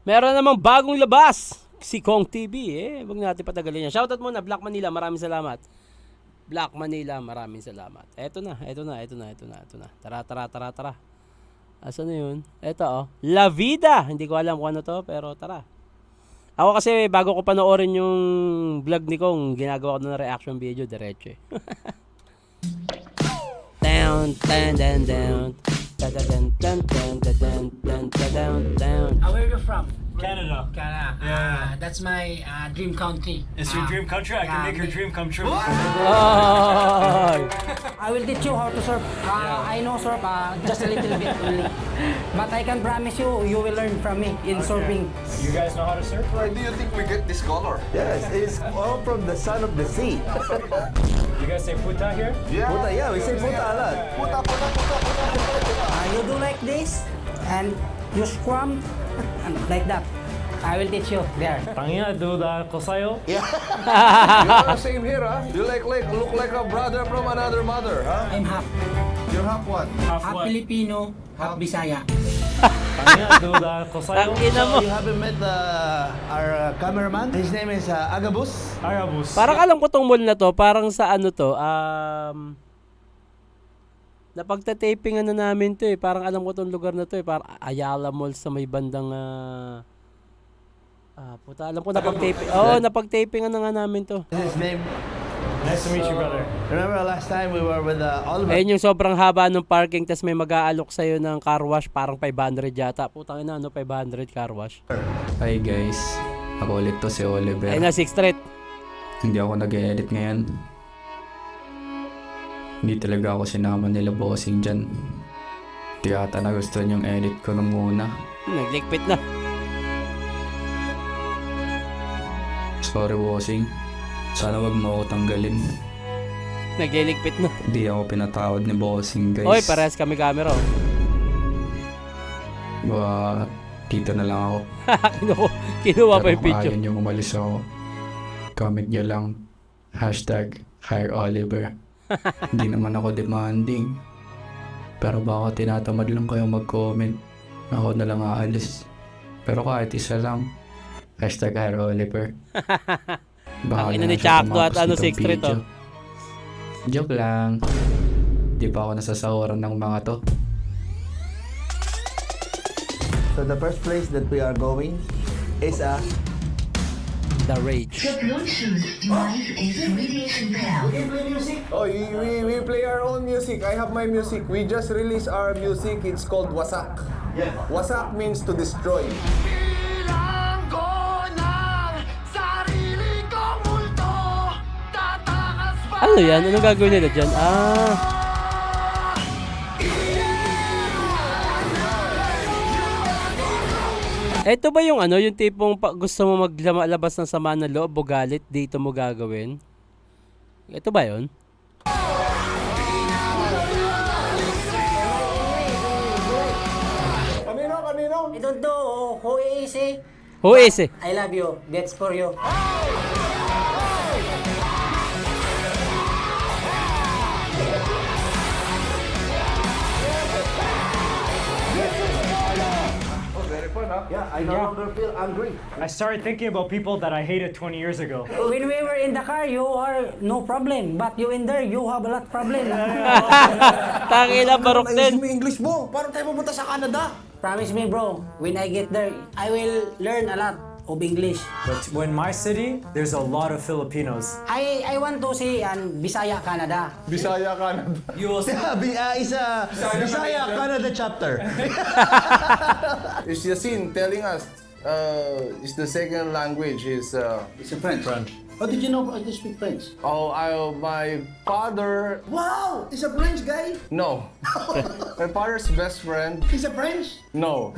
Meron namang bagong labas. Si CONG TV. Huwag natin patagalin yan. Shoutout muna, Black Manila. Maraming salamat. Black Manila, maraming salamat. Eto na. Tara. Asan na yun? Eto LAVIDA. Hindi ko alam kung ano to, pero tara. Ako kasi bago ko panoorin yung vlog ni Kong, ginagawa ko na reaction video diretso down. Where are you from? Canada. Canada. Yeah. That's my dream country. It's your dream country? I can make your dream come true. Ay! I will teach you how to surf. I know surf just a little bit only. But I can promise you, you will learn from me in surfing. You guys know how to surf? Where do you think we get this color? Yes, it's all from the son of the sea. You guys say puta here? Yeah. Puta, yeah, we say puta a lot. Puta. You do like this, and you scrum, and like that. I will teach you there. Tangina, duda ko sa'yo. You're the same here, huh? You look like a brother from another mother, huh? I'm half. You're half what? Half Half what? Filipino, half Bisaya. Tangina, duda ko sa'yo. Tangina mo. You haven't met our cameraman? His name is Agabus. Arabus. Parang alam ko tong mall na to, parang sa ano to, napagta-tapingan na namin to Parang alam ko tong lugar na to Parang Ayala Mall sa may bandang alam ko napag-taping. Napag-tapingan na nga namin to. His name. Nice to meet you, brother. Remember last time we were with Oliver? Ayun yung sobrang haba ng parking, tas may mag-aalok sa'yo ng car wash, parang 500 yata. Putang ina, 500 car wash. Hi guys, ako ulit to si Oliver. Ayun na, 6th Street. Hindi ako nag-edit ngayon. Hindi talaga ako sinama nila bossing dyan. Di ata na gusto niyong edit ko nung una. Naglikpit na. Sorry bossing, sana wag mo ako tanggalin. Nagliligpit na. Hindi ako pinatawad ni bossing guys. Oy, parehas kami camera. Baka dito na lang ako. Kinuha pa Pero yung picture. kung ayaw niyong umalis ako, comment niyo lang #HireOliver. Hindi naman ako demanding. Pero baka tinatamad lang kayo mag-comment. Ako na lang aalis. Pero kahit isa lang, #HireOliver. Baka Ang ina na ni siya Chakdo at tumapos ano, nitong 6th Street, video. Joke lang. Di pa ako nasasawaran ng mga to. So the first place that we are going is The Rage. The Bluetooth device is radiation bound. Oh, we play our own music. I have my music. We just released our music. It's called Wasak. Yes. Wasak means to destroy. Ano yan? Anong gagawin nila dyan? Ito ba yung yung tipong gusto mo maglabas ng sama ng loob o galit, dito mo gagawin? Ito ba yun? Kanino? I don't know who is he. Who is it? I love you. That's for you. Very fun, huh? Yeah, I no longer feel angry. I started thinking about people that I hated 20 years ago. When we were in the car, you are no problem. But you in there, you have a lot problem. Tangina, barok din. Ayusin mo yung English mo. Paano tayo pupunta sa Canada? Promise me, bro. When I get there, I will learn a lot of English. But when my city, there's a lot of Filipinos. I want to see Bisaya, Canada. Bisaya Canada. Bisaya Canada chapter. It's Yasin telling us it's the second language is It's a French. How did you know I can speak French? my father. Wow! He's a French guy? No. My father's best friend. He's a French? No.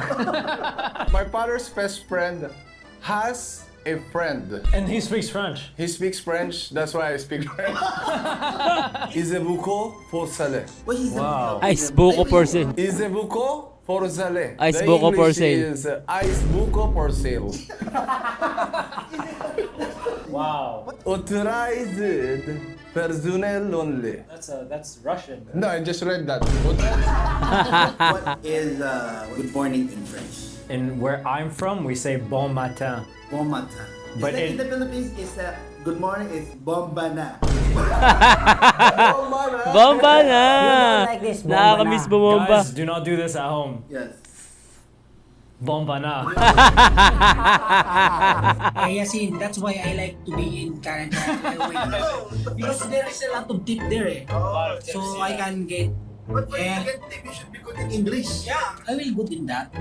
My father's best friend has a friend. And he speaks French. He speaks French, that's why I speak French. Izebuko for Saleh. Wow. Ice buko person. Izebuko for Saleh. Ice The buko for English sale. is Ice buko for sale. Wow. Authorized personnel only. That's Russian. No, I just read that. What is good morning in French? in where I'm from, we say bon matin. Bon matin. But It's like in in- the Philippines, it's good morning, it's bomba na. Bomba na! You don't like this, bomba Nakakamiss na. bumomba. Guys, do not do this at home. Yes. Bomba na. Yasin, that's why I like to be in Canada. Because there is a lot of tip there eh. So I can get, But when Yeah. you get tip, you should be good in English. yeah, I will good in that.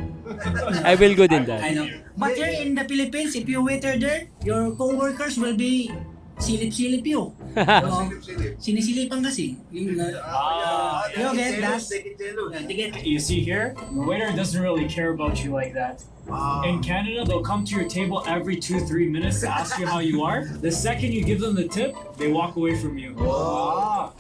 I will good in that. I know. But here in the Philippines, if you waiter there, your co-workers will be silip-silip you. Sinisilipan kasi. You get that? Yeah, they get You see here, the waiter doesn't really care about you like that. In Canada, they'll come to your table every 2-3 minutes to ask you how you are. The second you give them the tip, they walk away from you.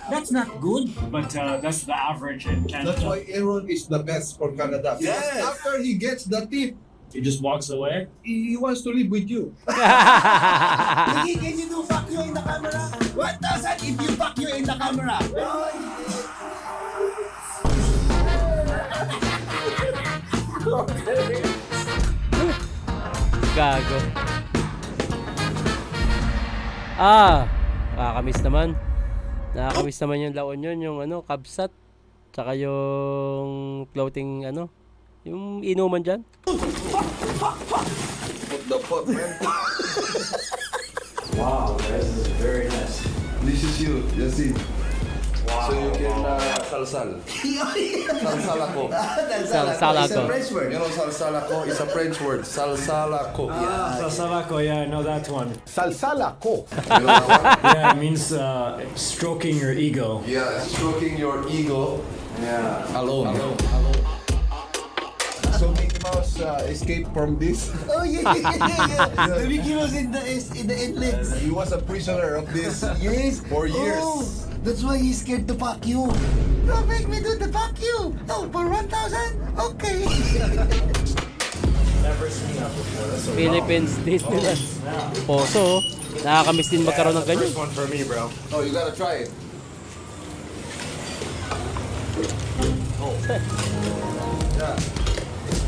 That's not good. But that's the average in Canada. That's why Aaron is the best for Canada. Yes. Because after he gets the tip, He just walks away. he wants to live with you. Can you do fuck you in the camera? What does that if you fuck you in the camera? Gago. Nakakamiss naman. Nakakamiss naman yung La Union, yung ano, kabsat. Tsaka yung floating, ano, yung inuman dyan. What the fuck, man? Wow, this is very nice. This is you, Yasin. So you can salsal. Salsalako. Salsalako. It's a French word. You know salsalako is a French word. Salsalako. Sasalako, yeah, I know that one. Salsalako. You know that one? Yeah, it means stroking your ego. Yeah, stroking your ego. Yeah. Alone. So Mickey Mouse escaped from this. Oh yeah. The Mickey Mouse in the inlets. He was a prisoner of this Yes. for years. Oh, that's why he's scared to fuck you. Don't make me do the fuck you. Oh, for 1,000? Okay. Never seen that before. That's a Philippines, Disneyland. Poso, nakakamiss din magkaroon ng ganyan. First one for me, bro. Oh, you gotta try it.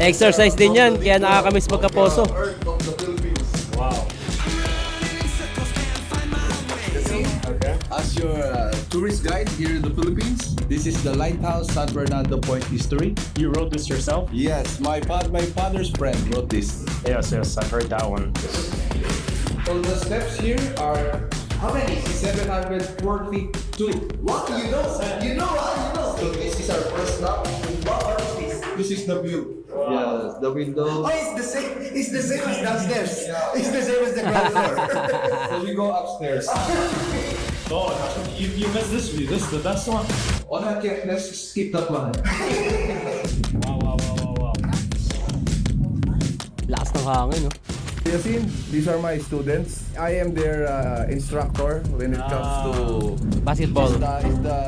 Exercise din yan, kaya nakakamiss magkaposo. Earth of the Philippines. Wow. Okay. As your tourist guide here in the Philippines, this is the Lighthouse San Fernando Point history. You wrote this yourself? Yes, my father's friend wrote this. Yes, I've heard that one. So the steps here are how many? 742. What? You know? You know what? You know? So this is our first stop. What are these? This is the view. Yeah, the window. Oh, it's the same. It's the same as downstairs. It's the same as the ground floor. So we go upstairs. Oh, you missed this view. This is the best one. Oh, okay, let's skip that one. Wow. Lakas ng hangin, no? Yasin, these are my students. I am their instructor when it comes to Basketball. is the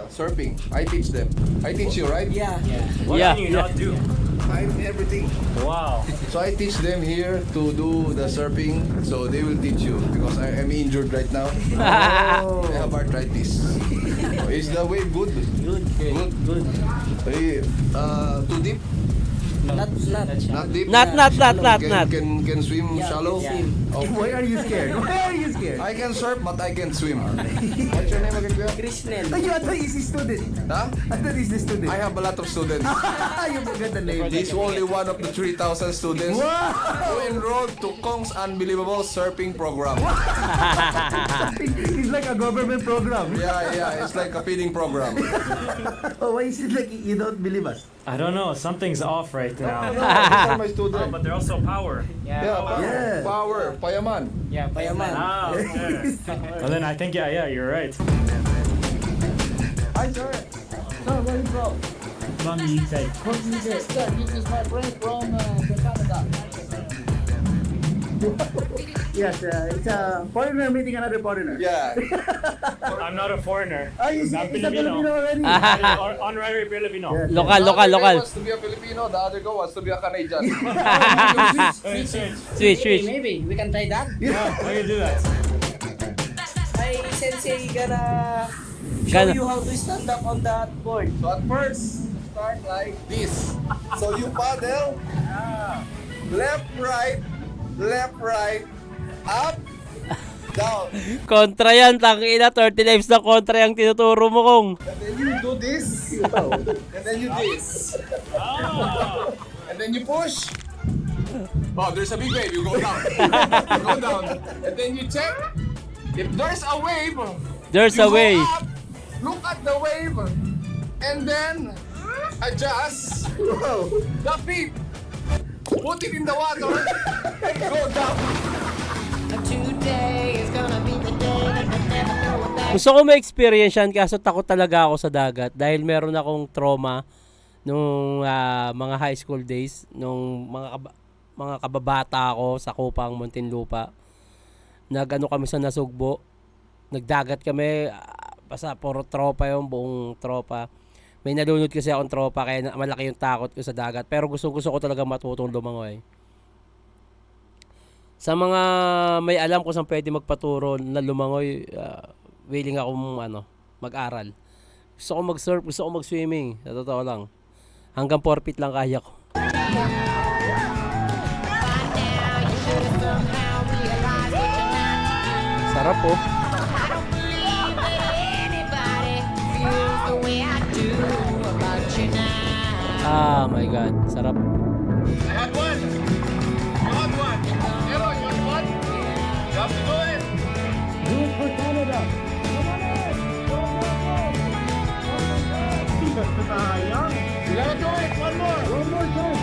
surfing. I teach them. I teach you, right? Yeah. What Yeah, can you yeah. not do? I'm everything. Wow. So I teach them here to do the surfing. So they will teach you because I am injured right now. I have arthritis. Is the wave good? Good. Good. Hey, too deep? Not. Not deep? Not. Can swim shallow? Yeah. Okay. Why are you scared? Why are you scared? I can surf but I can't swim. What's your name again, kuya? Krishnan. You are the easy student. Huh? I thought he's the student. I have a lot of students. You forgot the name. He's only one of the 3,000 students who enrolled to CONG's unbelievable surfing program. It's like a government program. Yeah, it's like a feeding program. Oh, why is it like you don't believe us? I don't know. Something's off right now. These are my students. But they're also power. Yeah, power, payaman. Yeah, payaman. Ah, okay. Well, then I think yeah, you're right. Hi, sir. Mommy said. Yes, it's a foreigner meeting another foreigner. Yeah. I'm not a foreigner. Oh, he's I'm a Filipino Filipino. already. Honorary Filipino. Yeah. Lokal. The other guy wants to be a Filipino, the other guy wants to be a Canadian. Switch. Maybe we can try that. How you do that? Hi, Sensei, gonna show you how to stand up on that board. So at first, start like this. So you paddle, left, right, up, down. Kontra yan, tangina. 30 lives na kontra yung tinuturo mo, Kong. And then you do this. And then you this. And then you push. Oh, there's a big wave. You go down. You go down. And then you check. If there's a wave, There's you a go way. up, look at the wave, and then adjust the feet. Put it in the water and go down. Gusto ko ma-experience yan kaso takot talaga ako sa dagat dahil meron akong trauma nung mga high school days, nung mga kababata ako sa Kupang, Muntinlupa. Nag-ano kami sa Nasugbo. Nagdagat kami, basta puro tropa yung buong tropa. May nalunod kasi akong tropa kaya malaki yung takot ko sa dagat. Pero gusto ko talaga matutong lumangoy. Sa mga may alam ko saan pwede magpaturo na lumangoy, willing akong mag-aral. Gusto ko mag-surf, gusto ko mag-swimming. Sa totoo lang. Hanggang 4 feet lang kaya ko. Sarap po. Ah, my God. Sarap. I had one. You had one. Pero you had one. You have to do it. Do it for Canada. You gotta do it. One more. One more time.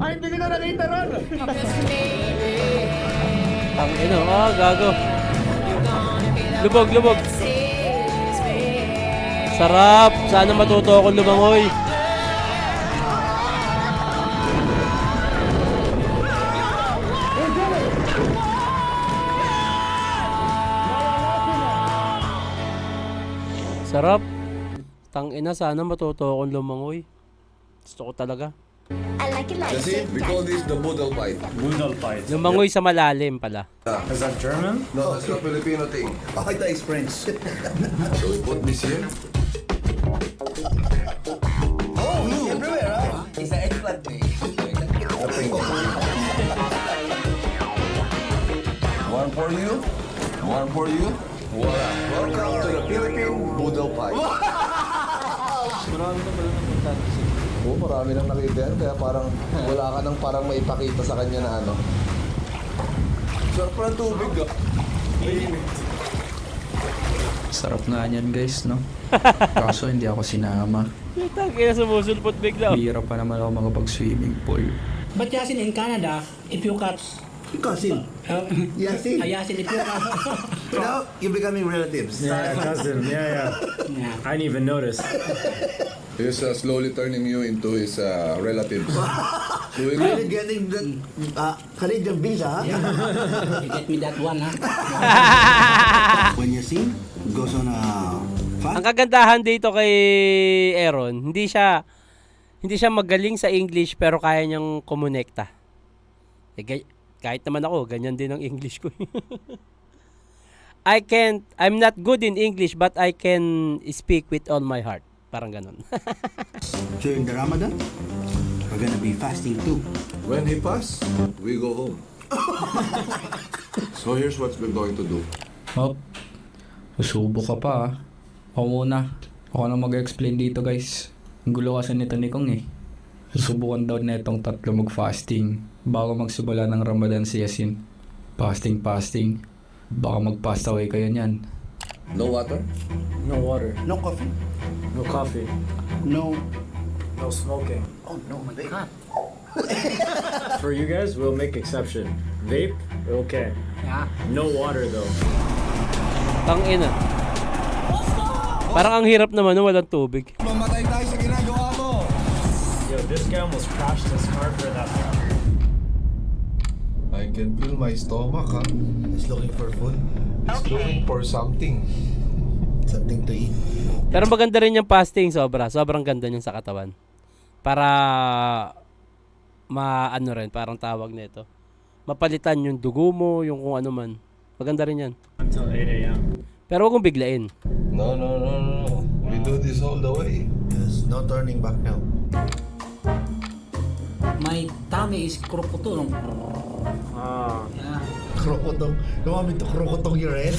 Ay, hindi ko na nakita ron. Gago. Lubog. Sarap. Sana matuto ako lumangoy. Sarap. Tangina, sana matuto akong lumangoy. Gusto ko talaga. That's it. We call this the boodle fight. Boodle fight. Lumangoy sa malalim pala. Is that German? No, that's a Filipino thing. Oh, I thought it's French. So we put this here. Oh, he's everywhere, huh? He's an eggplant me. One for you. One for you. Voila. Welcome to the Philippine boodle fight. Oo, marami nang nakita yan, kaya parang wala ka nang parang maipakita sa kanya na ano. Sarap pa ng tubig ah. Sarap nga yan guys, no? Kaso hindi ako sinama. Tangina, sumusulpot bigla. Bihira pa naman ako makapag-swimming pool. But Yasin, in Canada, if you catch... Cousin. Yasin. Yasin, if you catch... Now, you're becoming relatives. Yeah, cousin. Yeah. I didn't even notice. He's slowly turning you into his relatives. Doing Really getting the Canadian visa, huh? You get me that one, huh? When you sing, goes on a Ang fast. kagandahan dito kay Aaron, hindi siya magaling sa English pero kaya niyang kumonekta. Kahit naman ako, ganyan din ang English ko. I'm not good in English but I can speak with all my heart. Parang ganun. During the Ramadan, we're gonna be fasting too. When he pass, we go home. So here's what we're going to do. Oh, susubo ka pa ah. Ako muna. Ako na mag-explain dito guys. Ang gulo kasi nito ni Kong eh. Susubukan daw na itong tatlo mag-fasting bago magsimula ng Ramadan si Yasin. Fasting. Baka mag-pass away kayo niyan. No water? No water. No coffee. No coffee. No. No smoking. Oh no, they can't. For you guys, we'll make exception. Vape, okay. Yeah. No water though. Tangina. Parang ang hirap naman nung walang tubig. Mamatay tayo sa ginagawa mo! Yo, this guy almost crashed his car for that. I can feel my stomach, huh? He's looking for food. It's looking for something. Something to eat. Pero maganda rin yung fasting, sobrang ganda niyan sa katawan. Para parang tawag nito. Mapalitan yung dugo mo, yung kung ano man. Maganda rin yan. Until 8 a.m. Pero wag mong biglain. No. We do this all the way. Yes, no turning back now. My tummy is crocodile. Yeah. Crocodile. You want me to crocodile your head?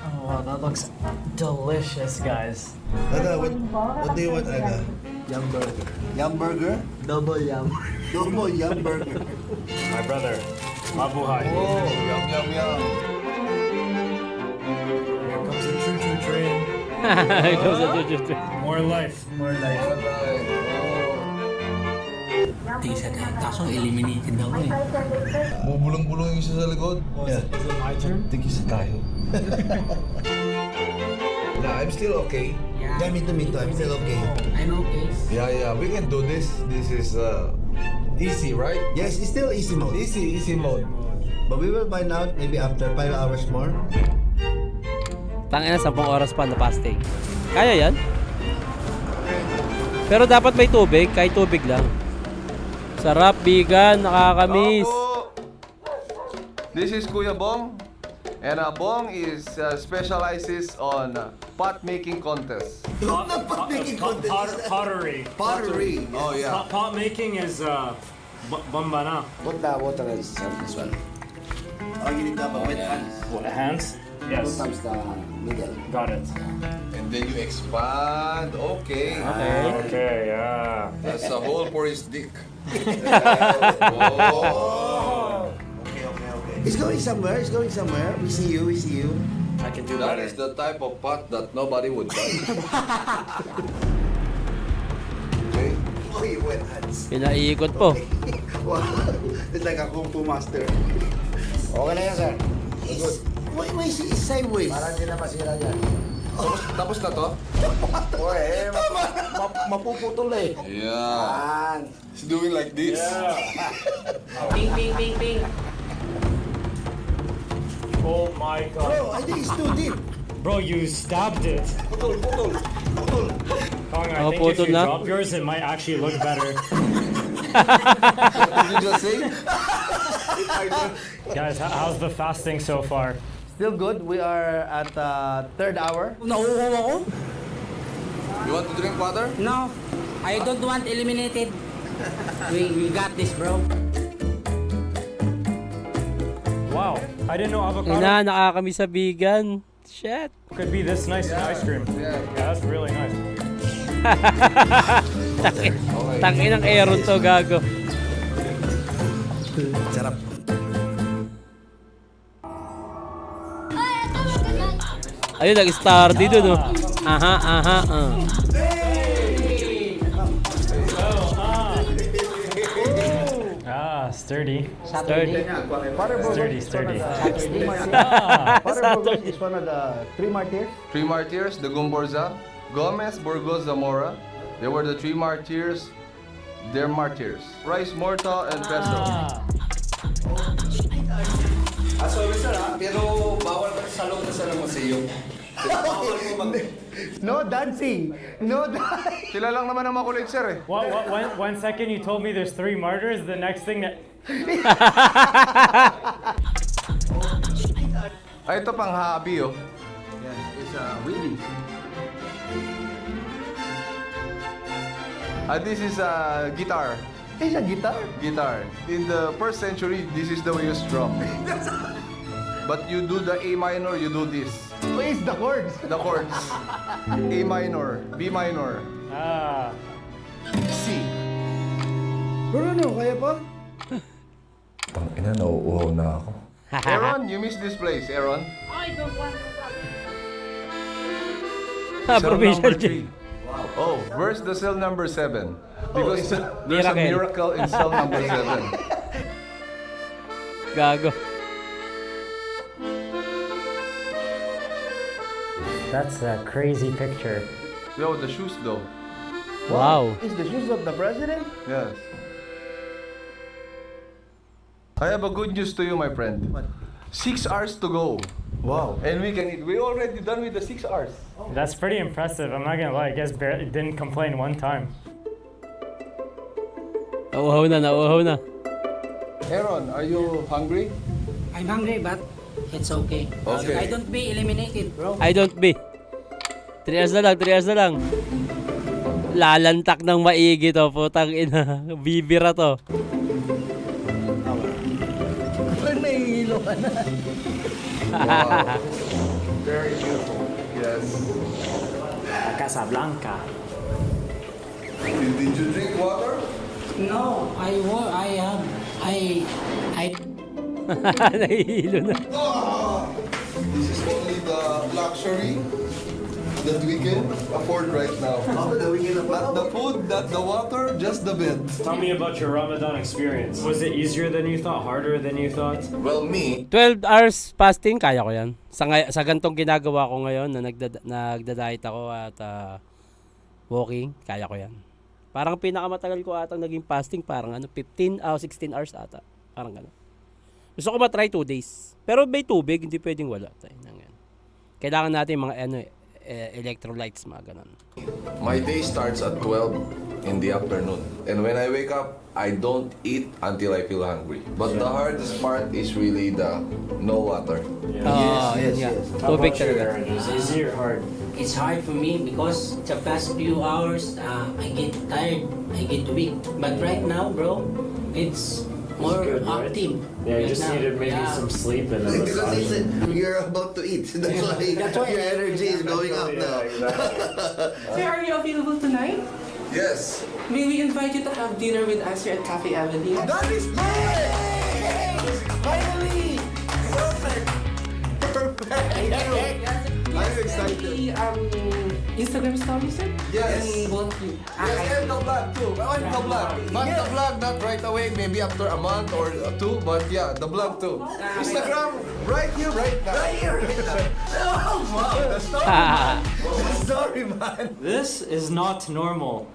Oh, wow, that looks delicious, guys. Aga, what do you want, Aga? Yum burger. Yum burger? Double yum. Double yum burger. My brother, Mabuhay. Oh, yum, yum, yum. Here comes the choo-choo train. More life. More life. Alright. Tingisa na. Kaso eliminated daw eh. Bubulong-bulong yung isa sa likod. Yeah. Is it my turn? Tigisa tayo. Nah, I'm still okay. Yeah. Me too. I'm still okay. I'm okay. Yeah, we can do this. This is easy, right? Yes, it's still easy mode. Easy mode. But we will find out maybe after 5 hours more. Tangina, 10 oras pa na fasting. Kaya yan? Pero dapat may tubig, kahit tubig lang. Sarap, bigan, nakakamiss. This is Kuya Bong. And Bong is specializes on pot making contest. Pottery. Pottery. Oh yeah. Pot making is bambana. Put the water as well. Oh, you need to have a wet hands. What, hands? Yes. Sometimes the middle. Got it. And then you expand. Okay. Okay, yeah. That's a hole for his dick. It's going somewhere. We see you. I can do That better. is the type of pot that nobody would buy. Okay. Oh, you wet hands. Pinaiikot po. Wow. It's like a Kung Fu master. Okay na yan, sir. Why is it sideways? Para hindi na masira yan. Tapos na to? Oy, mapuputol eh. Yeah. Yan. He's doing like this. Ping, ping, ping, ping. Oh my god. Bro, I think it's too deep. Bro, you stabbed it. Kong, I Oh, think if putol you na? drop yours, it might actually look better. What did you just say? Guys, how's the fasting so far? Still good. We are at third hour. Nauuhaw ako? You want to drink water? No. I don't want eliminated. We got this, bro. Wow, I didn't know avocado Ina, nakakamiss sa bigan. Shit. could be this nice in ice cream. Yeah. Yeah, that's really nice. Tangin ng Aaron to, gago. Sarap. Ayun, nag-star dito, no? Aha. Ah, sturdy. Sturdy. Sturdy. Father is one of the 3 martyrs. Three martyrs, the Gomborza, Gomez, Burgos, Zamora. They were the 3 martyrs. They're martyrs. Rice, mortal, and pesto. Sorry sir ha, pero bawal ka sa loob na sa museum. No dancing. No dancing. Sila lang naman ang makulit, sir eh. One second you told me there's 3 martyrs, the next thing that... Ay, ito pang hobby, oh. It's Willy. This is a guitar. Is a guitar? Guitar. In the 1st century, this is the way you strum. But you do the A minor, you do this. Who is the chords? The chords. A minor, B minor, Ah. C. Bruno, kaya pa? Tangina, nauuhaw na ako. Aaron, you missed this place, Aaron. Cell Provincial number 3. Oh, where's the cell number 7? Because there's a miracle in cell number 7. Gago. That's a crazy picture. Yo, the shoes though. Wow. Is the shoes of the president? Yes. I have a good news to you, my friend. 6 hours to go. Wow. And we can eat. We already done with the 6 hours. That's pretty impressive. I'm not gonna lie. I guess barely didn't complain one time. Nauuhaw na. Aaron, are you hungry? I'm hungry, but it's okay. Okay. I don't be eliminated, bro. I don't be. 3 hours na lang, 3 hours na lang. Lalantak ng maigi to, putang ina. Bibira to. Parang nahihilo ka na. Very beautiful. Yes. Casablanca. Did you drink water? No, I Nahihilo na. This is only the luxury that we can afford right now. Not the food, not the water, just the bed. Tell me about your Ramadan experience. Was it easier than you thought? Harder than you thought? Well, me, 12 hours fasting, kaya ko yan. Sa gantong ginagawa ko ngayon na nagda-diet ako at walking, kaya ko yan. Parang pinakamatagal ko atang naging fasting, parang 16 hours ata. Parang gano'n. Gusto ko matry 2 days. Pero may tubig, hindi pwedeng wala. Kailangan natin mga electrolytes, mga ganun. my day starts at 12 in the afternoon. And when I wake up, I don't eat until I feel hungry. But the hardest part is really the no water. Yes. How Tubig about you, talaga. Aaron? Is it easy or hard? It's hard for me because the past few hours I get tired, I get weak. But right now, bro, it's more good, right? active. Yeah, you right just now. needed maybe Yeah. some sleep and then Because they said you're about to eat. That's why your energy is going up now. Sir, are you available tonight? Yes. May we invite you to have dinner with us here at Cafe Avenue? That is perfect! Finally! Perfect! I'm excited. Instagram story, sir? Yes. And both of you. Yes, and the vlog too. I want the vlog. Not the vlog, not right away, maybe after a month or 2, but yeah, the vlog too. Instagram, right here, right now. Right here, right now. Oh, wow! The story, man. The story, man. This is not normal.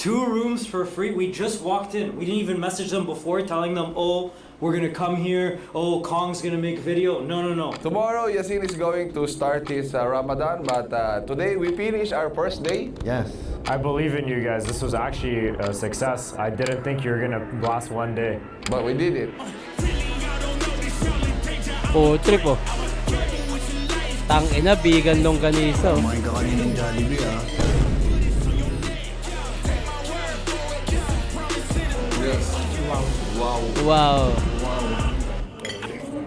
2 rooms for free. We just walked in. We didn't even message them before telling them, oh, we're gonna come here. Oh, Kong's gonna make video. No. Tomorrow, Yasin is going to start his Ramadan, but today we finish our first day. Yes. I believe in you guys. This was actually a success. I didn't think you were gonna last 1 day. But we did it. Trip oh. Tang ina, bigan longganisa. Kumain ka kaninang Jollibee, ah. Yes. Wow. Wow.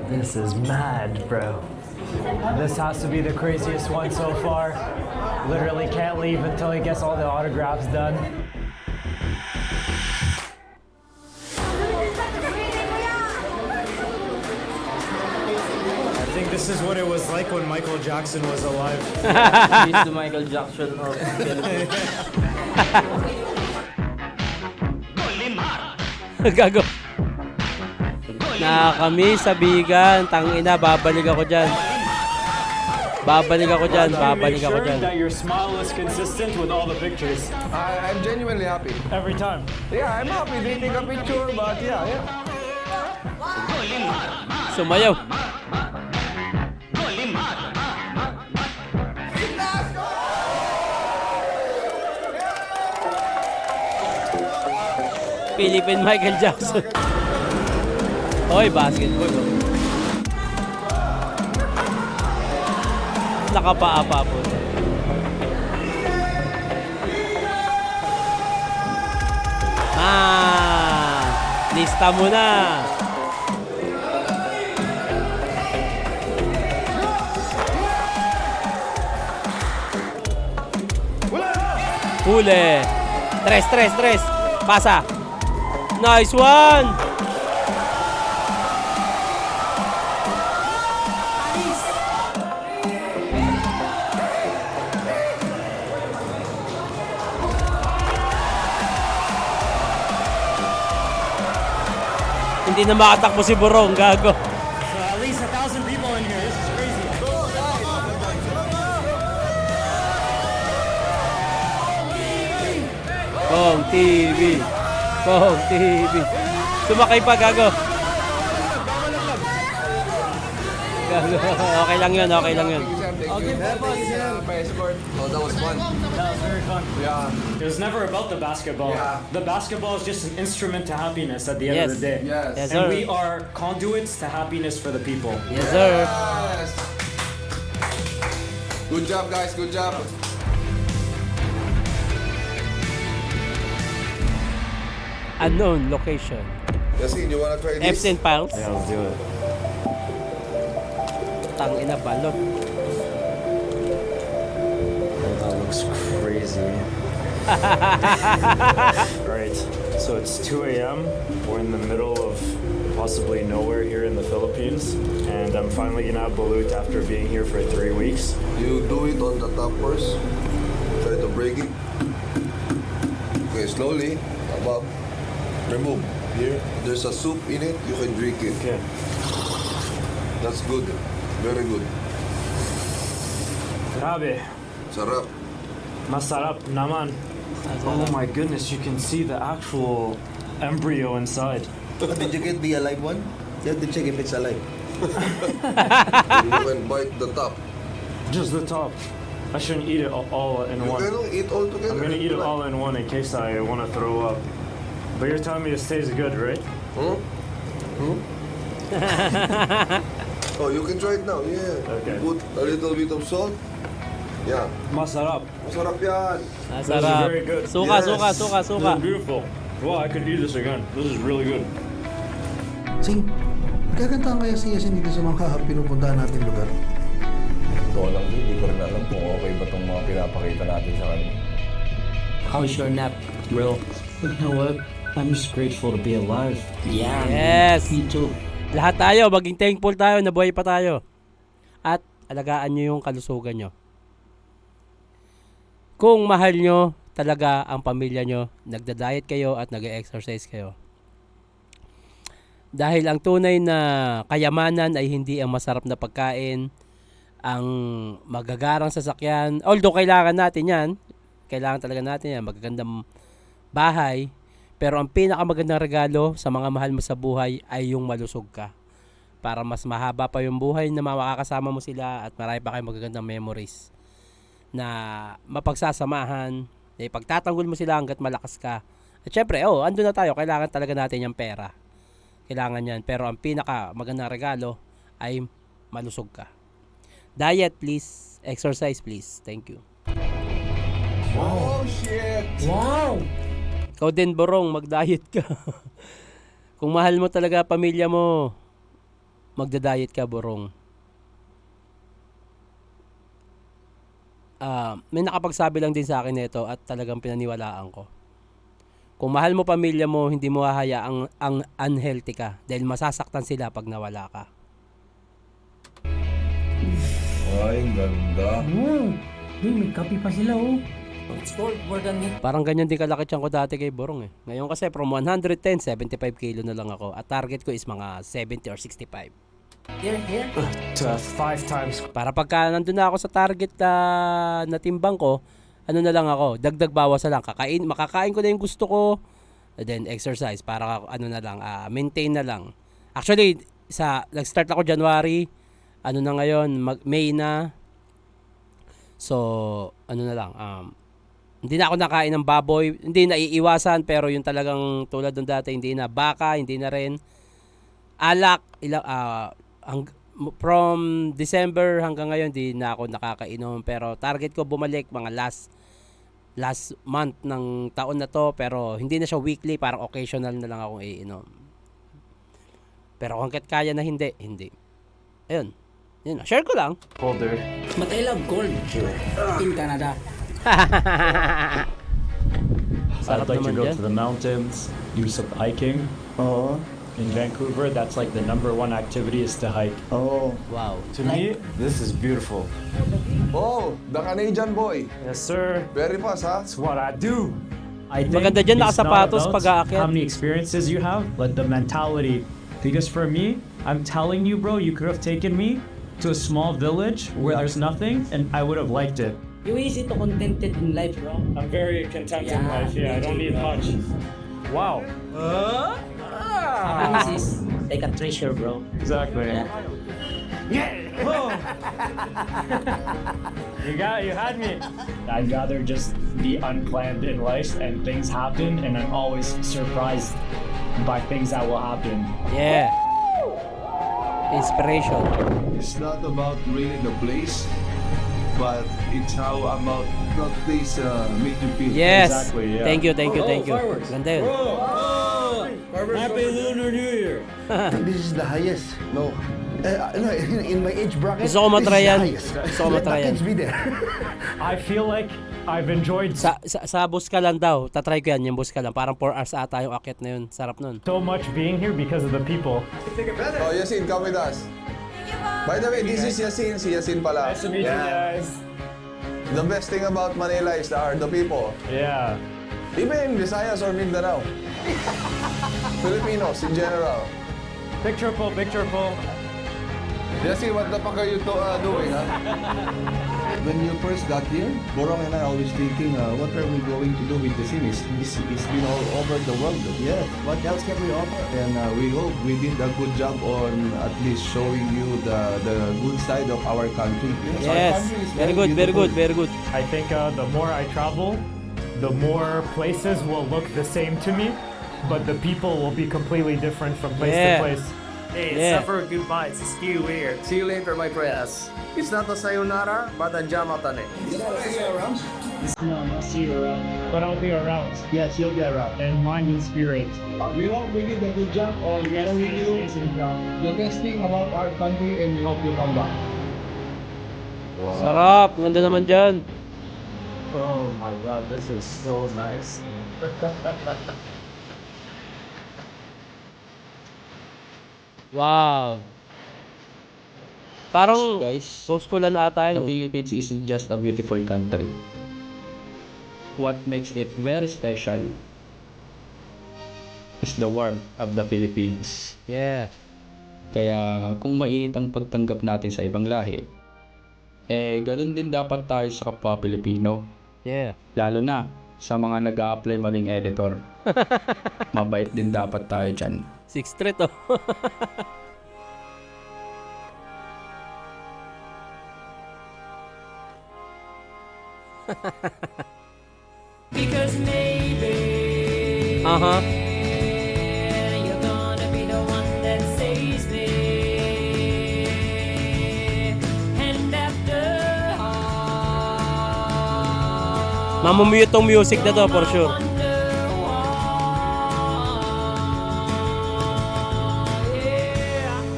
This is mad, bro. This has to be the craziest one so far. Literally can't leave until he gets all the autographs done. I think this is what it was like when Michael Jackson was alive. He's the Michael Jackson of Gago. Nakakami sa bigan. Tangina, babalik ako dyan. Babalik ako dyan. Babalik ako dyan. That your smile is consistent with all the pictures I'm genuinely happy. every time. Yeah, I'm happy. They take a picture, but yeah. Sumayaw. Philippine Michael Jackson. Hoy, basketball. Oh. Nakapaa pa po. Lista mo na. Huli. Tres. Pasa. Nice one. Hindi na makatakbo si Burong, gago. So at least 1,000 people in here. This is crazy. Kong TV. Kong TV. Sumakay pa, gago. Gago. Okay lang yun. Okay, oh, that was fun. That was very fun. Yeah. It was never about the basketball. Yeah. The basketball is just an instrument to happiness at the end of the day. Yes. Yes, And sir. we are conduits to happiness for the people. Yes, sir. Yes. Good job, guys. Good job. unknown location. Yasin, you wanna try this? Epstein Files. Yeah, let's do it. Tangina balot. Oh, that looks crazy. Alright, so it's 2 a.m. We're in the middle of possibly nowhere here in the Philippines. And I'm finally gonna have balut after being here for 3 weeks. You do it on the top first. Try to break it. Okay, slowly. Above. Remove. Here, there's a soup in it. You can drink it. Okay. That's good. Very good. Grabe. Sarap. Masarap naman. Oh my goodness, you can see the actual embryo inside. Did you get the alive one? You have to check if it's alive. You can bite the top. Just the top. I shouldn't eat it all in You one. cannot eat all together. I'm gonna eat it all in one in case I want to throw up. But you're telling me it tastes good, right? Hmm? Hmm? Oh, you can try it now. Yeah. Okay. Put a little bit of salt. Yeah. Masarap. Masarap yan. This is Masarap. very good. Suka, Yes. suka, suka, suka. This is beautiful. Wow, I could eat this again. This is really good. Sing, nagkakantaan kaya si Yasin dito sa mga pinupuntahan natin lugar? Totoo lang din, hindi ko rin alam kung okay ba itong mga pinapakita natin sa kanya. How's your nap, bro? You know what? I'm just grateful to be alive. Yeah. Yes. Me too. Lahat tayo, maging thankful tayo na buhay pa tayo. At alagaan nyo yung kalusugan nyo. Kung mahal nyo talaga ang pamilya nyo, nagda-diet kayo at nag-exercise kayo. Dahil ang tunay na kayamanan ay hindi ang masarap na pagkain, ang magagarang sasakyan. Although kailangan natin yan, kailangan talaga natin yan, magagandang bahay. Pero ang pinakamagandang regalo sa mga mahal mo sa buhay ay yung malusog ka. Para mas mahaba pa yung buhay na makakasama mo sila at marami pa kayong magagandang memories na mapagsasamahan, na ipagtatanggol mo sila hanggat malakas ka. At syempre, andun na tayo, kailangan talaga natin yung pera. Kailangan yan. Pero ang pinaka magandang regalo ay malusog ka. Diet please, exercise please. Thank you. Oh, shit! Wow! Ikaw din, Borong, mag-diet ka. Kung mahal mo talaga pamilya mo, magda-diet ka, Borong. May nakapagsabi lang din sa akin nito at talagang pinaniwalaan ko. Kung mahal mo pamilya mo, hindi mo hahayaang ang unhealthy ka dahil masasaktan sila pag nawala ka. Ay, ganda. Uy, may kape pa sila, oh. It's more than me. Parang ganyan din kalaki tiyan ko dati kay Borong eh. Ngayon kasi from 110, 75 kilo na lang ako. At target ko is mga 70 or 65. Here. 5 times. Para pagka nandun na ako sa target na timbang ko, ano na lang ako, dagdag bawas na lang. Makakain ko na yung gusto ko, and then exercise para ano na lang, maintain na lang. Actually, nag-start ako January, ano na ngayon, May na. So, ano na lang, hindi na ako nakain ng baboy, hindi na iiwasan, pero yung talagang tulad ng dati, hindi na baka, hindi na rin alak, from December hanggang ngayon, hindi na ako nakakainom, pero target ko bumalik mga last month ng taon na to, pero hindi na siya weekly, parang occasional na lang akong iinom. Pero hanggat kaya na hindi. Ayun, yun, share ko lang. Colder. But I love cold. In Canada. I'd like to naman go dyan. to the mountains, do some hiking. In Vancouver, that's like the #1 activity is to hike. Wow. To me, this is beautiful. Oh, the Canadian boy. Yes, sir. Very fast, ha? That's what I do. I think Maganda dyan, it's not nakasapatos about pag-aakyat. how many experiences you have, but the mentality. Because for me, I'm telling you, bro, you could have taken me to a small village where there's nothing, and I would have liked it. You easy to contented in life, bro. I'm very content in Yeah, life. Yeah, I don't need much. Wow. Happiness is like a treasure, bro. Exactly. Yeah. You had me. I'd rather just be unplanned in life and things happen, and I'm always surprised by things that will happen. Yeah. Inspiration. It's not about really the place. but it's how about that place make you feel. Yes. Exactly, yeah. Thank you, thank you, Oh, thank you. fireworks. Ganda yun. Happy Lunar New Year. This is the highest. No. No, in my age bracket, Gusto ko matry yan. this is the highest. Gusto ko Let matry the yan. kids be there. I feel like I've enjoyed Sa bus ka lang daw. Tatry ko yan, yung bus ka lang. Parang 4 hours ata yung akyat na yun. Sarap nun. so much being here because of the people. Oh, Yasin, come with us. By the way, this is Yasin. Si Yasin pala. Nice to meet you guys. The best thing about Manila is the people. Yeah. Even in Visayas or Mindanao. Filipinos in general. Picture po, picture po. Yasin, what the fuck are you doing, huh? When you first got here, Borong and I always thinking, what are we going to do with the series? It's been all over the world. Yes, what else can we offer? And we hope we did a good job on at least showing you the good side of our country. Our Yes. country is Very good, very beautiful. good, very good. I think the more I travel, the more places will look the same to me, but the people will be completely different from place Yeah. to place. Hey, Yeah. it's for goodbye. It's still weird. See you later, my friends. It's not a sayonara, but a jamatane. No, I'll see you around. But I'll be around. Yes, you'll get around. And mind and spirit. We hope we did a good job on showing you the best thing about our country, and we hope you come back. Sarap. Ganda naman dyan. Oh my god, this is so nice. Wow. Parang Guys, post ko lang ata the yun. Philippines isn't just a beautiful country. What makes it very special is the warmth of the Philippines. Yeah. Kaya kung mainit ang pagtanggap natin sa ibang lahi, ganun din dapat tayo sa kapwa Pilipino. Yeah. Lalo na sa mga nag-a-apply maging editor. Mabait din dapat tayo dyan. 6th Street oh. Because maybe you're gonna be the one that saves me. And after all, Mamumute tong music na to for sure.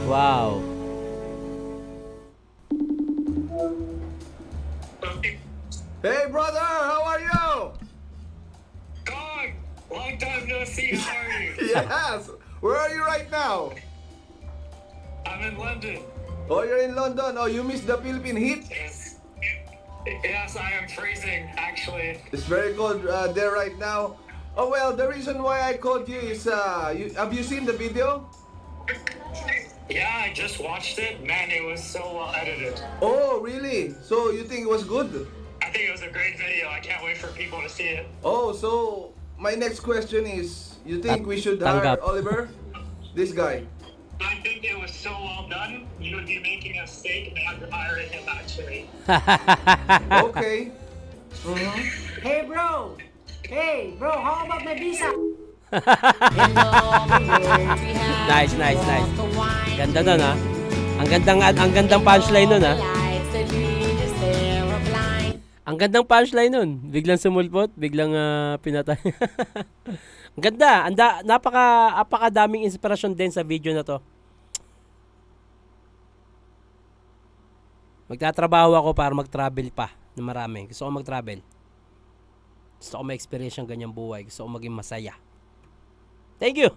Wow. Hey, brother, how are you? Cong! Long time no see, how are you? Yes. Where are you right now? I'm in London. Oh, you're in London. Oh, you missed the Philippine heat? Yes. Yes, I am freezing, actually. It's very cold there right now. Oh, well, the reason why I called you is, have you seen the video? Yeah, I just watched it. Man, it was so well edited. Oh, really? So you think it was good? I think it was a great video. I can't wait for people to see it. Oh, so my next question is, you think we should Tanggap. hire Oliver? This guy. I think it was so well done. You would be making a mistake not hiring him, actually. Okay. hey bro, how about my visa? Nice, nice, nice. Ganda nun ha. Ang gandang punchline nun ha. Ang gandang punchline nun. Biglang sumulpot, biglang pinatay. Ang ganda. Napakadaming inspirasyon din sa video na to. Magtatrabaho ako para mag-travel pa na marami. Gusto ko mag-travel. Gusto ko ma-experience ang ganyang buhay. Gusto ko maging masaya. Thank you.